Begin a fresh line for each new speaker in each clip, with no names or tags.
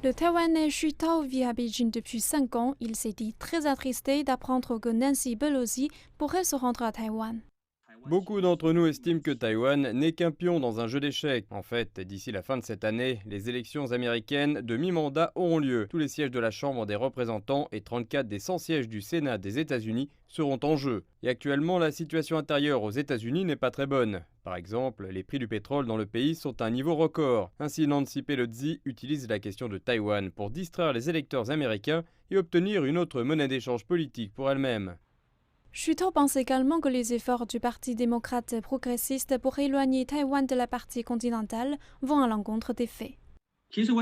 Le Taïwanais Xu Tao vit à Beijing depuis 5 ans. Il s'est dit très attristé d'apprendre que Nancy Pelosi pourrait se rendre à Taïwan.
Beaucoup d'entre nous estiment que Taïwan n'est qu'un pion dans un jeu d'échecs. En fait, d'ici la fin de cette année, les élections américaines de mi-mandat auront lieu. Tous les sièges de la Chambre des représentants et 34 des 100 sièges du Sénat des États-Unis seront en jeu. Et actuellement, la situation intérieure aux États-Unis n'est pas très bonne. Par exemple, les prix du pétrole dans le pays sont à un niveau record. Ainsi, Nancy Pelosi utilise la question de Taïwan pour distraire les électeurs américains et obtenir une autre monnaie d'échange politique pour elle-même.
Xu Tao pense également que les efforts du Parti démocrate progressiste pour éloigner Taïwan de la partie continentale vont à l'encontre des faits.
Je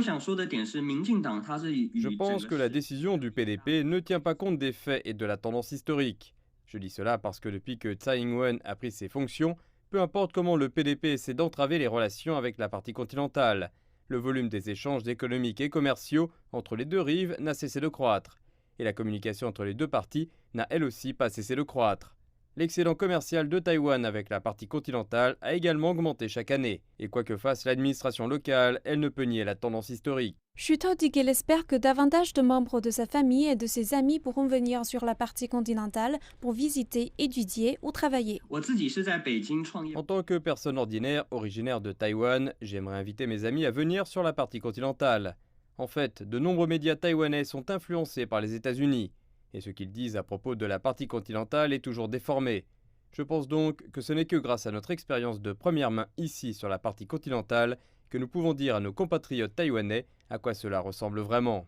pense que la décision du PDP ne tient pas compte des faits et de la tendance historique. Je dis cela parce que depuis que Tsai Ing-wen a pris ses fonctions, peu importe comment le PDP essaie d'entraver les relations avec la partie continentale, le volume des échanges économiques et commerciaux entre les deux rives n'a cessé de croître. Et la communication entre les deux parties n'a elle aussi pas cessé de croître. L'excédent commercial de Taïwan avec la partie continentale a également augmenté chaque année. Et quoi que fasse l'administration locale, elle ne peut nier la tendance historique.
Xu Tao dit qu'il espère que davantage de membres de sa famille et de ses amis pourront venir sur la partie continentale pour visiter, étudier ou travailler.
En tant que personne ordinaire originaire de Taïwan, j'aimerais inviter mes amis à venir sur la partie continentale. En fait, de nombreux médias taïwanais sont influencés par les États-Unis. Et ce qu'ils disent à propos de la partie continentale est toujours déformé. Je pense donc que ce n'est que grâce à notre expérience de première main ici sur la partie continentale que nous pouvons dire à nos compatriotes taïwanais à quoi cela ressemble vraiment.